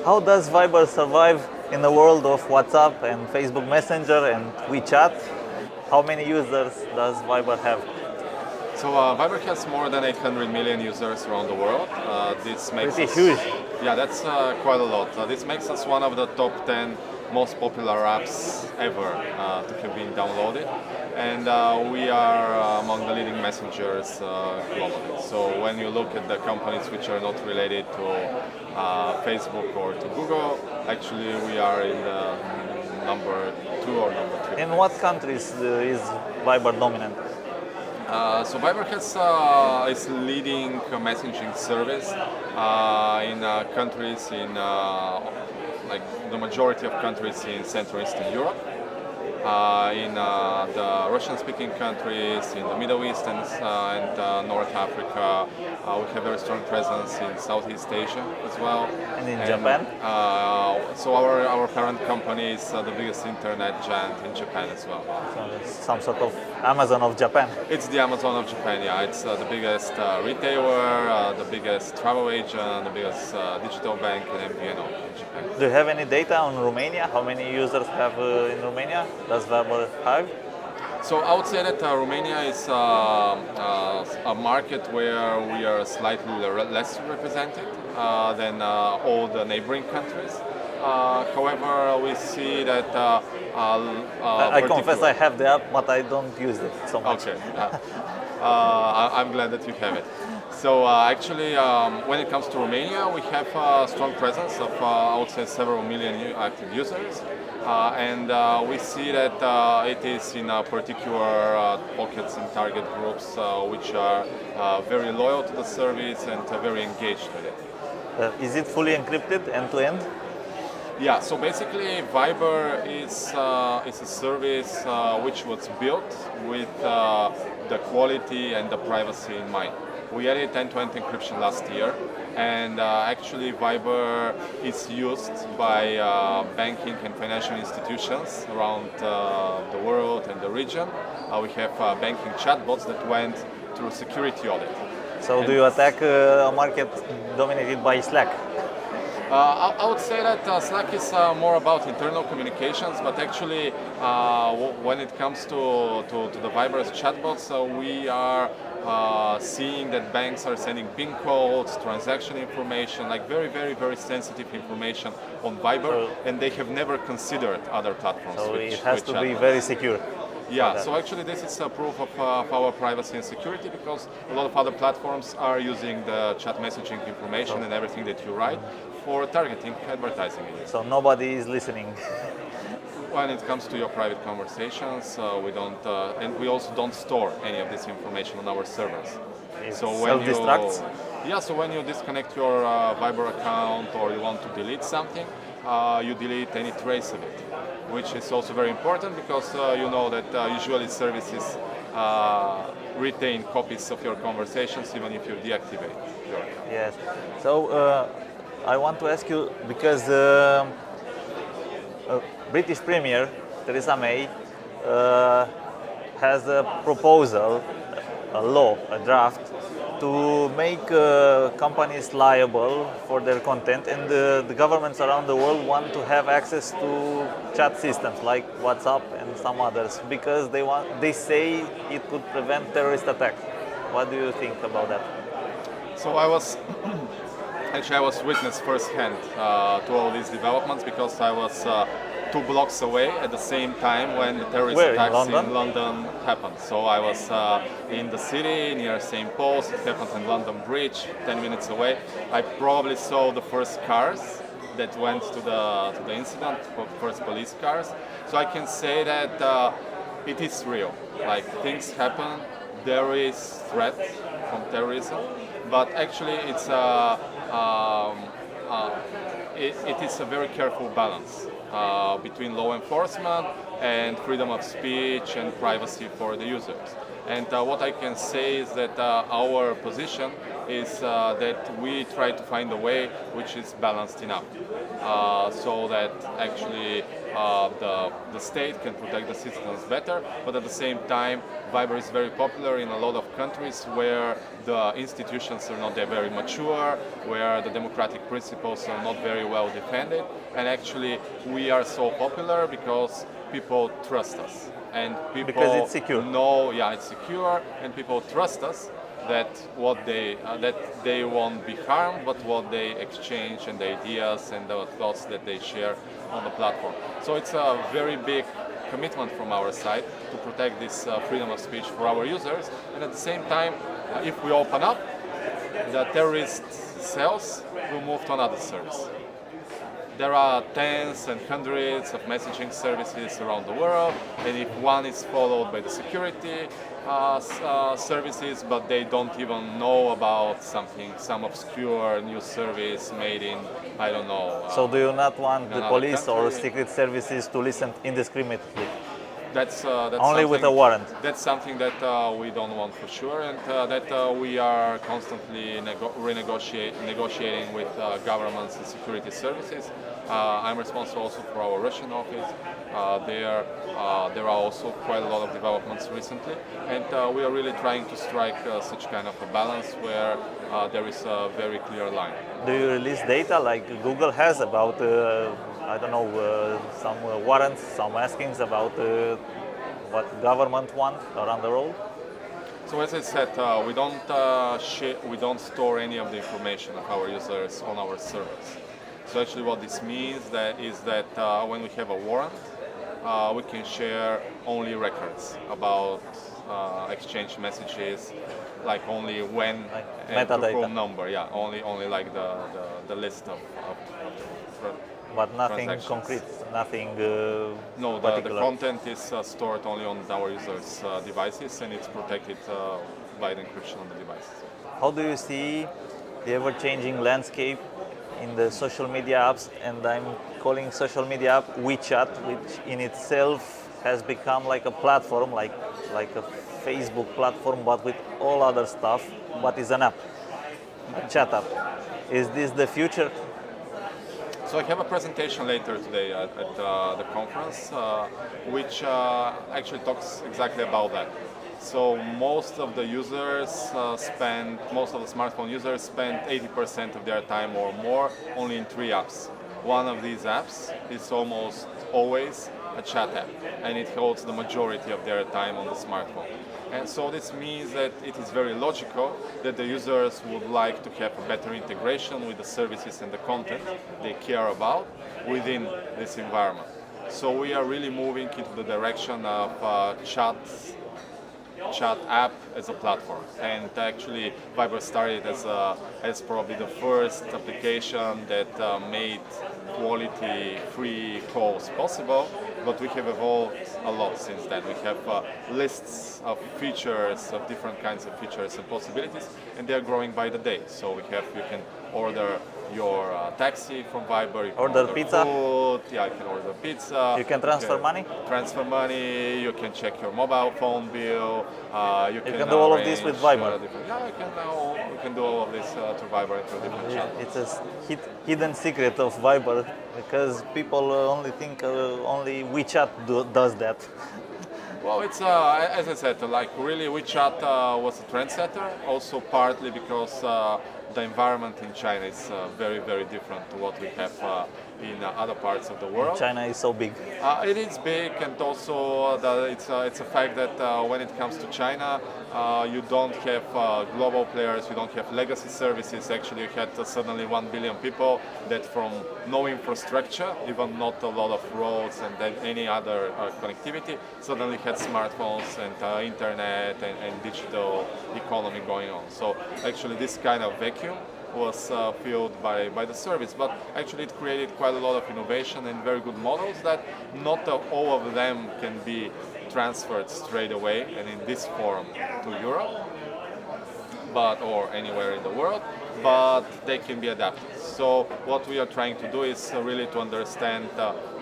How does Viber survive in the world of WhatsApp and Facebook Messenger and WeChat? How many users does Viber have? So Viber has more than 800 million users around the world. This makes Pretty us, huge. Yeah, that's quite a lot. This makes us one of the top 10 most popular apps ever to have been downloaded, and we are among the leading messengers globally. So when you look at the companies which are not related to Facebook or to Google, actually we are in the number 2 or number 3. In what countries is Viber dominant? So Viber is leading messaging service in countries in like the majority of countries in Central Eastern Europe, in the Russian-speaking countries, in the Middle East and North Africa. We have very strong presence in Southeast Asia as well. And in Japan? So our parent company is the biggest internet giant in Japan as well. So it's some sort of Amazon of Japan. It's the Amazon of Japan, yeah. It's the biggest retailer, the biggest travel agent, the biggest digital bank and MVNO in Japan. Do you have any data on Romania? How many users have in Romania? Does Viber have? So I would say that Romania is a market where we are slightly less represented than all the neighboring countries. However, we see that I confess I have the app, but I don't use it so much. Okay. I'm glad that you have it. So actually, when it comes to Romania, we have a strong presence of, I would say, several million active users. And we see that it is in particular pockets and target groups which are very loyal to the service and very engaged with it. Is it fully encrypted end-to-end? Yeah, so basically Viber is a service which was built with the quality and the privacy in mind. We added end-to-end encryption last year, and actually Viber is used by banking and financial institutions around the world and the region. We have banking chatbots that went through security audit. So do you attack a market dominated by Slack? I would say that Slack is more about internal communications, but actually when it comes to the Viber's chatbots, we are seeing that banks are sending PIN codes, transaction information, like very, very, very sensitive information on Viber, and they have never considered other platforms. So it has to be very secure. Yeah, so actually this is a proof of our privacy and security, because a lot of other platforms are using the chat messaging information and everything that you write for targeting advertising. So nobody is listening. When it comes to your private conversations, we don't, and we also don't store any of this information on our servers. So when self-destructs? So when you disconnect your Viber account or you want to delete something, you delete any trace of it, which is also very important, because you know that usually services retain copies of your conversations even if you deactivate your account. Yes. So I want to ask you, because British Premier Theresa May has a proposal, a law, a draft, to make companies liable for their content, and the governments around the world want to have access to chat systems like WhatsApp and some others, because they say it could prevent terrorist attacks. What do you think about that? So I was witness firsthand to all these developments, because I was 2 blocks away at the same time when the terrorist attacks in London happened. So I was in the city near St. Paul's. It happened in London Bridge, 10 minutes away. I probably saw the first cars that went to the incident, first police cars. So I can say that it is real. Like, things happen. There is threat from terrorism, but actually it's it is a very careful balance between law enforcement and freedom of speech and privacy for the users. And what I can say is that our position is that we try to find a way which is balanced enough, so that actually the state can protect the citizens better, but at the same time, Viber is very popular in a lot of countries where the institutions are not very mature, where the democratic principles are not very well defended, and actually we are so popular because people trust us. And people because it's secure. know, it's secure, and people trust us that that they won't be harmed, but what they exchange and the ideas and the thoughts that they share on the platform. So it's a very big commitment from our side to protect this freedom of speech for our users, and at the same time, if we open up, the terrorist cells will move to another service. There are tens and hundreds of messaging services around the world, and if one is followed by the security services, but they don't even know about some obscure new service made in, I don't know. So do you not want the police country, or secret services to listen indiscriminately? That's only with a warrant. That's something that we don't want for sure, and that we are constantly negotiating with governments and security services. I'm responsible also for our Russian office. There are also quite a lot of developments recently, and we are really trying to strike such kind of a balance where there is a very clear line. Do you release data like Google has about, I don't know, some warrants, some askings about what government wants around the world? So as I said, we don't store any of the information of our users on our servers. So actually what this means is that when we have a warrant, we can share only records about exchange messages, like only when and metadata number, only like the list of but nothing concrete, nothing No, the particular. content is stored only on our users' devices, and it's protected by the encryption on the devices. How do you see the ever-changing landscape in the social media apps? And I'm calling social media app WeChat, which in itself has become like a platform, like a Facebook platform, but with all other stuff, but is an app, a chat app. Is this the future? So I have a presentation later today at the conference, which actually talks exactly about that. So most of the smartphone users spend 80% of their time or more only in 3 apps. One of these apps is almost always a chat app, and it holds the majority of their time on the smartphone. And so this means that it is very logical that the users would like to have a better integration with the services and the content they care about within this environment. So we are really moving into the direction of chat app as a platform, and actually Viber started as probably the first application that made quality free calls possible, but we have evolved a lot since then. We have lists of features, of different kinds of features and possibilities, and they are growing by the day. So you can order your taxi from Viber, you can order pizza. Food, you can order pizza. You can transfer money. You can check your mobile phone bill. You can do all of this with Viber. You can do all of this through Viber and through different channels. It's a hidden secret of Viber, because people only think only WeChat does that. Well, it's as I said, like really WeChat was a trendsetter, also partly because the environment in China is very, very different to what we have in other parts of the world. China is so big. It is big, and also it's a fact that when it comes to China, you don't have global players, you don't have legacy services. Actually, you had suddenly 1 billion people that from no infrastructure, even not a lot of roads and then any other connectivity, suddenly had smartphones and internet and digital economy going on. So actually this kind of vacuum was filled by the service, but actually it created quite a lot of innovation and very good models that not all of them can be transferred straight away and in this form to Europe, or anywhere in the world, but they can be adapted. So what we are trying to do is really to understand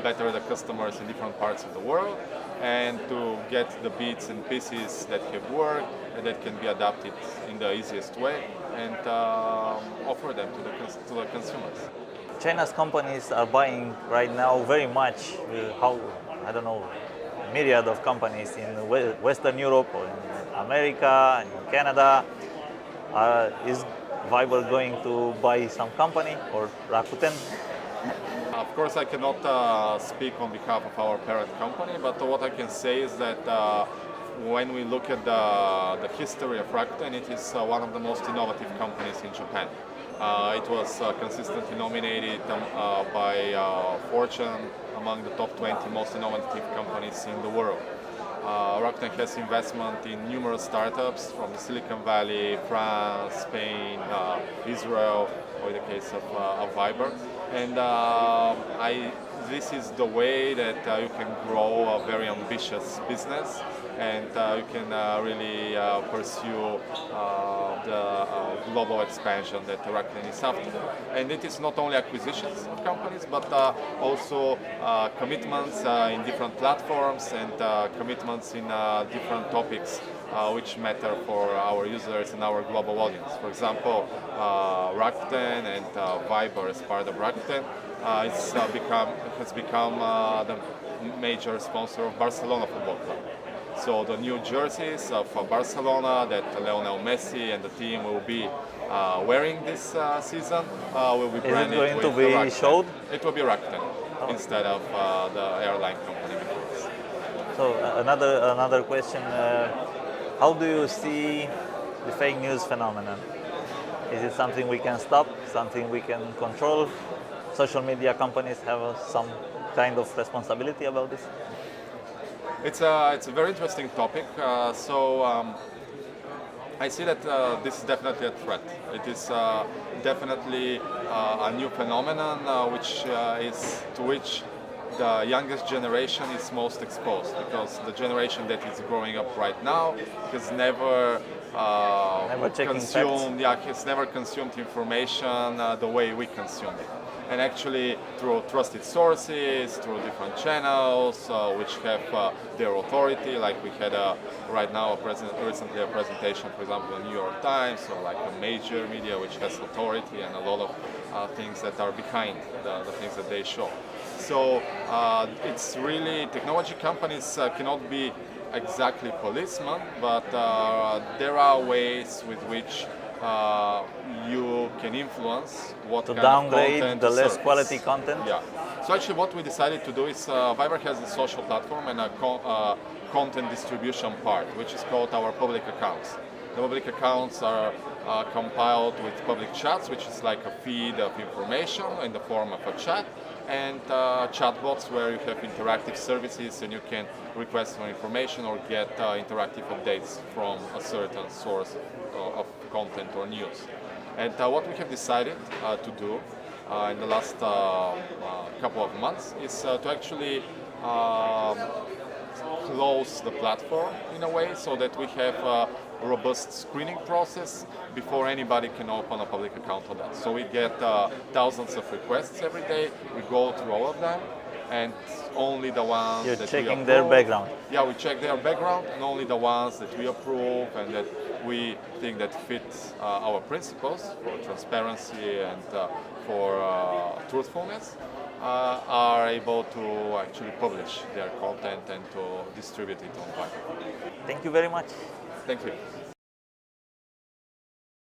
better the customers in different parts of the world, and to get the bits and pieces that have worked and that can be adapted in the easiest way, and offer them to the consumers. China's companies are buying right now very much. I don't know, myriad of companies in Western Europe or in America and in Canada. Is Viber going to buy some company or Rakuten? Of course, I cannot speak on behalf of our parent company, but what I can say is that when we look at the history of Rakuten, it is one of the most innovative companies in Japan. It was consistently nominated by Fortune among the top 20 most innovative companies in the world. Rakuten has investment in numerous startups from the Silicon Valley, France, Spain, Israel, or in the case of Viber. And this is the way that you can grow a very ambitious business, and you can really pursue the global expansion that Rakuten is after. And it is not only acquisitions of companies, but also commitments in different platforms and commitments in different topics which matter for our users and our global audience. For example, Rakuten and Viber as part of Rakuten has become the major sponsor of Barcelona Football Club. So the new jerseys of Barcelona that Lionel Messi and the team will be wearing this season will be branded Is it going with to be Rakuten. showed? It will be Rakuten instead of the airline company before us. So another question: how do you see the fake news phenomenon? Is it something we can stop? Something we can control? Social media companies have some kind of responsibility about this? It's a very interesting topic. I see that this is definitely a threat. It is definitely a new phenomenon to which the youngest generation is most exposed, because the generation that is growing up right now has never consumed information the way we consume it. And actually, through trusted sources, through different channels, which have their authority, like we had right now recently a presentation, for example, in the New York Times, or like a major media which has authority and a lot of things that are behind the things that they show. So it's really, technology companies cannot be exactly policemen, but there are ways with which you can influence what To kind of downgrade content the to less surface. quality content? Yeah. So actually what we decided to do is Viber has a social platform and a content distribution part, which is called our public accounts. The public accounts are compiled with public chats, which is like a feed of information in the form of a chat, and chatbots where you have interactive services and you can request for information or get interactive updates from a certain source of content or news. And what we have decided to do in the last couple of months is to actually close the platform in a way so that we have a robust screening process before anybody can open a public account on that. So we get thousands of requests every day. We go through all of them, and only the ones You're that we checking approve. their background. Yeah, we check their background, and only the ones that we approve and that we think that fit our principles for transparency and for truthfulness are able to actually publish their content and to distribute it on Viber. Thank you very much. Thank you.